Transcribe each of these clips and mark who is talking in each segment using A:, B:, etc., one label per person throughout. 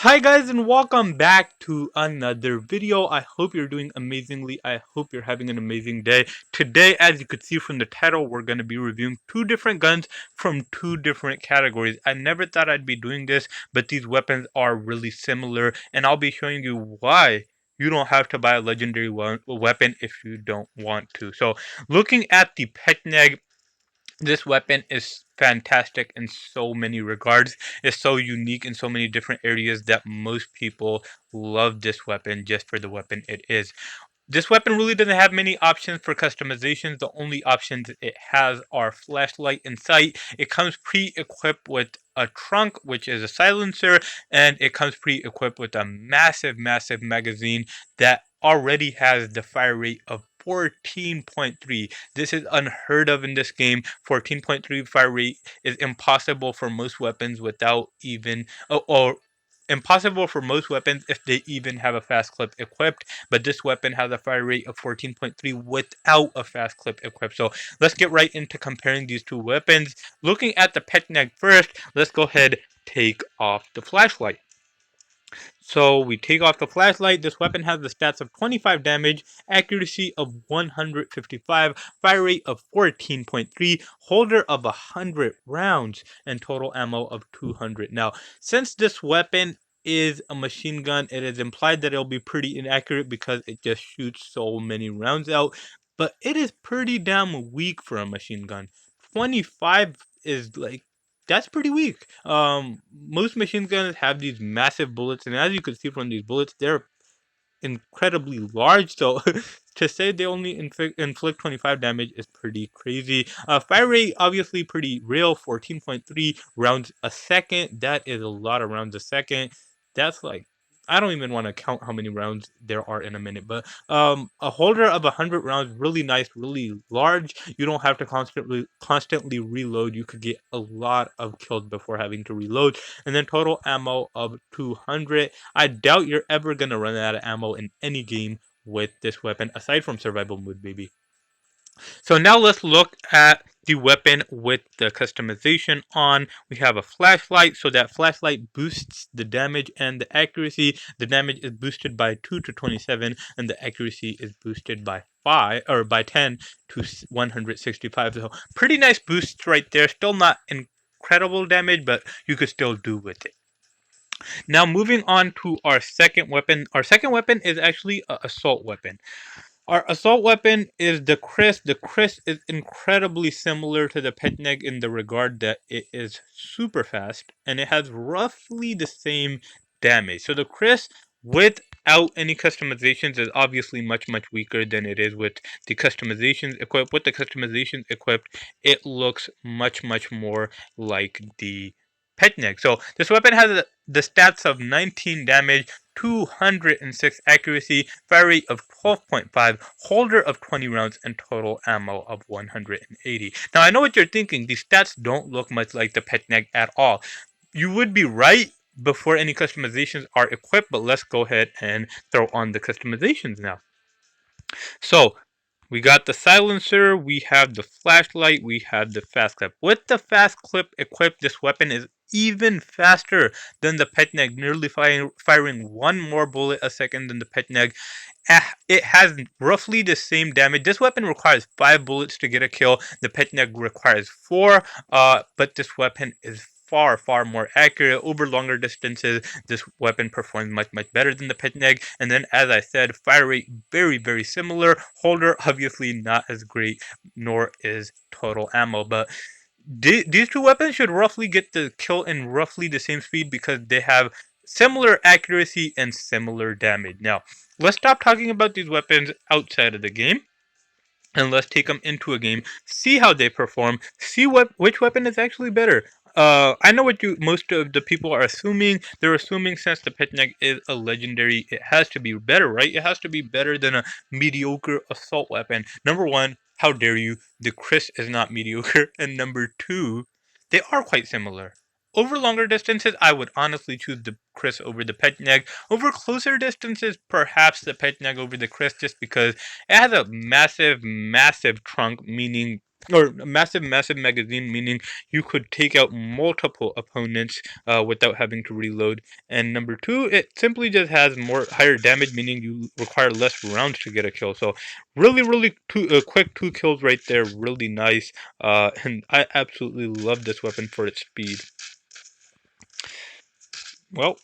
A: Hi guys and welcome back to another video. I hope you're doing amazingly. I hope you're having an amazing day. Today, as you could see from the title, we're going to be reviewing two different guns from two different categories. I never thought I'd be doing this, but these weapons are really similar and I'll be showing you why you don't have to buy a legendary weapon if you don't want to. So looking at the Pecheneg, this weapon is fantastic in so many regards. It's so unique in so many different areas that most people love this weapon just for the weapon it is. This weapon really doesn't have many options for customizations. The only options it has are flashlight and sight. It comes pre-equipped with a trunk, which is a silencer, and it comes pre-equipped with a massive magazine that already has the fire rate of 14.3. This is unheard of in this game. 14.3 fire rate is impossible for most weapons without even or impossible for most weapons if they even have a fast clip equipped, but this weapon has a fire rate of 14.3 without a fast clip equipped. So let's get right into comparing these two weapons. Looking at the Pecheneg first, let's go ahead take off the flashlight. So we take off the flashlight. This weapon has the stats of 25 damage, accuracy of 155, fire rate of 14.3, holder of 100 rounds, and total ammo of 200. Now, since this weapon is a machine gun, it is implied that it'll be pretty inaccurate because it just shoots so many rounds out, but it is pretty damn weak for a machine gun. 25 is like that's pretty weak. Most machine guns have these massive bullets, and as you can see from these bullets, they're incredibly large. So to say they only inflict 25 damage is pretty crazy. Fire rate obviously pretty real, 14.3 rounds a second. That is a lot of rounds a second. That's like I don't even want to count how many rounds there are in a minute, but a holder of 100 rounds, really nice, really large. You don't have to constantly reload. You could get a lot of kills before having to reload. And then total ammo of 200. I doubt you're ever gonna run out of ammo in any game with this weapon, aside from survival mode, baby. So now let's look at the weapon with the customization on. We have a flashlight, so that flashlight boosts the damage and the accuracy. The damage is boosted by 2 to 27, and the accuracy is boosted by 5 or by 10 to 165. So pretty nice boosts right there. Still not incredible damage, but you could still do with it. Now moving on to our second weapon. Our second weapon is actually an assault weapon. Our assault weapon is the Kriss. The Kriss is incredibly similar to the Pecheneg in the regard that it is super fast and it has roughly the same damage. So the Kriss without any customizations is obviously much weaker than it is with the customizations equipped. With the customizations equipped, it looks much more like the Pecheneg. So this weapon has the stats of 19 damage, 206 accuracy, fire rate of 12.5, holder of 20 rounds, and total ammo of 180. Now, I know what you're thinking. These stats don't look much like the Pecheneg at all. You would be right before any customizations are equipped, but let's go ahead and throw on the customizations now. So, we got the silencer, we have the flashlight, we have the fast clip. With the fast clip equipped, this weapon is even faster than the Pecheneg, nearly firing one more bullet a second than the Pecheneg. It has roughly the same damage. This weapon requires 5 bullets to get a kill. The Pecheneg requires 4, but this weapon is far more accurate over longer distances. This weapon performs much better than the Pecheneg. And then, as I said, fire rate very similar. Holder obviously not as great, nor is total ammo. But these two weapons should roughly get the kill in roughly the same speed because they have similar accuracy and similar damage. Now, let's stop talking about these weapons outside of the game and let's take them into a game, see how they perform, see which weapon is actually better. I know what most of the people are assuming. They're assuming since the Pecheneg is a legendary, it has to be better, right? It has to be better than a mediocre assault weapon. Number one, how dare you? The Kriss is not mediocre. And number two, they are quite similar. Over longer distances, I would honestly choose the Kriss over the Pecheneg. Over closer distances, perhaps the Pecheneg over the Kriss, just because it has a massive trunk, meaning or a massive magazine, meaning you could take out multiple opponents without having to reload. And number two, it simply just has higher damage, meaning you require less rounds to get a kill. So really quick 2 kills right there, really nice. And I absolutely love this weapon for its speed. Well,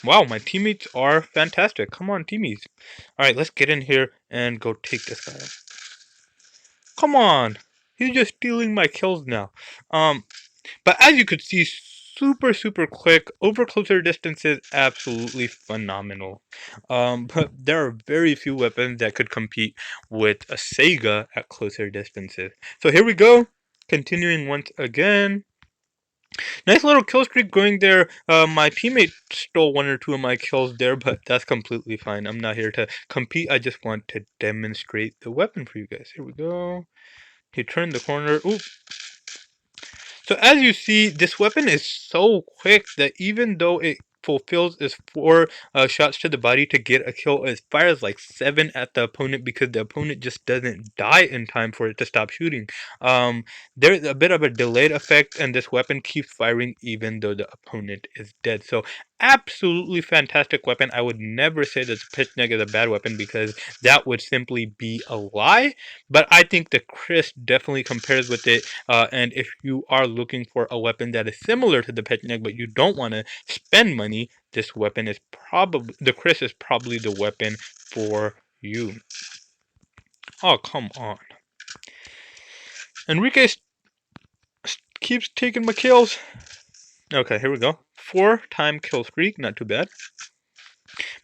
A: wow, my teammates are fantastic. Come on, teammates. All right, let's get in here and go take this guy out. Come on, he's just stealing my kills now. But as you could see, super quick, over closer distances, absolutely phenomenal. But there are very few weapons that could compete with a Sega at closer distances. So here we go, continuing once again. Nice little kill streak going there. My teammate stole 1 or 2 of my kills there, but that's completely fine. I'm not here to compete. I just want to demonstrate the weapon for you guys. Here we go. He turned the corner. Ooh. So as you see, this weapon is so quick that even though it fulfills its 4 shots to the body to get a kill, it fires like 7 at the opponent because the opponent just doesn't die in time for it to stop shooting. There's a bit of a delayed effect, and this weapon keeps firing even though the opponent is dead. So absolutely fantastic weapon. I would never say that the Pecheneg is a bad weapon because that would simply be a lie. But I think the Kriss definitely compares with it. And if you are looking for a weapon that is similar to the Pecheneg, but you don't want to spend money, this weapon is probably, the Kriss is probably the weapon for you. Oh, come on. Enrique keeps taking my kills. Okay, here we go. 4-time kill streak, not too bad.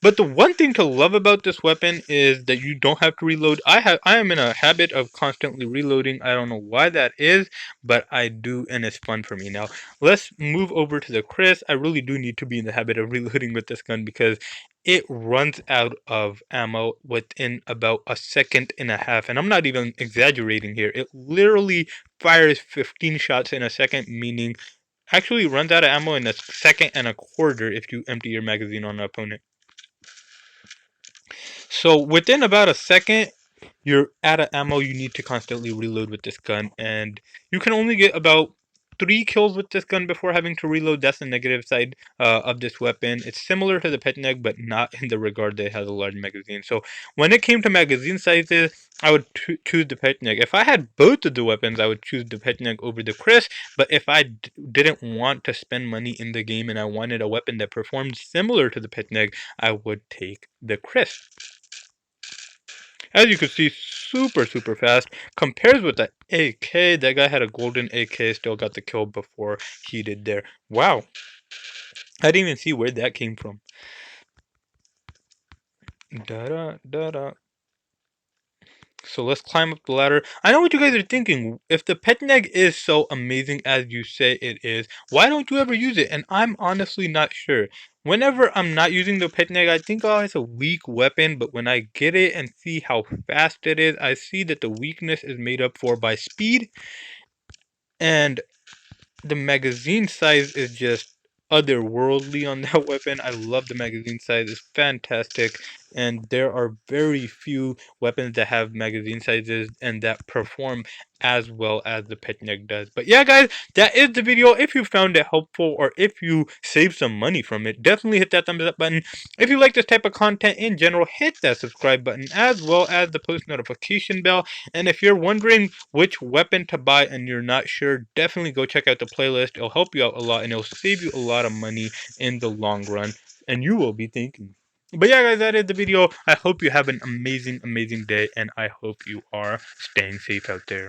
A: But the one thing to love about this weapon is that you don't have to reload. I am in a habit of constantly reloading. I don't know why that is, but I do, and it's fun for me. Now, let's move over to the Kriss. I really do need to be in the habit of reloading with this gun because it runs out of ammo within about a second and a half. And I'm not even exaggerating here. It literally fires 15 shots in a second, meaning actually runs out of ammo in a second and a quarter if you empty your magazine on an opponent. So within about a second, you're out of ammo. You need to constantly reload with this gun, and you can only get about 3 kills with this gun before having to reload. That's the negative side of this weapon. It's similar to the Pecheneg, but not in the regard that it has a large magazine. So when it came to magazine sizes, I would choose the Pecheneg. If I had both of the weapons, I would choose the Pecheneg over the Kriss. But if I didn't want to spend money in the game and I wanted a weapon that performed similar to the Pecheneg, I would take the Kriss. As you can see, super fast. Compares with the AK. That guy had a golden AK, still got the kill before he did there. Wow. I didn't even see where that came from. Da-da. So let's climb up the ladder. I know what you guys are thinking. If the Pecheneg is so amazing as you say it is, why don't you ever use it? And I'm honestly not sure. Whenever I'm not using the Pecheneg, I think, oh, it's a weak weapon. But when I get it and see how fast it is, I see that the weakness is made up for by speed. And the magazine size is just otherworldly on that weapon. I love the magazine size. It's fantastic. And there are very few weapons that have magazine sizes and that perform as well as the Pecheneg does. But yeah, guys, that is the video. If you found it helpful or if you saved some money from it, definitely hit that thumbs up button. If you like this type of content in general, hit that subscribe button as well as the post notification bell. And if you're wondering which weapon to buy and you're not sure, definitely go check out the playlist. It'll help you out a lot and it'll save you a lot of money in the long run. And you will be thinking. But yeah, guys, that is the video. I hope you have an amazing day, and I hope you are staying safe out there.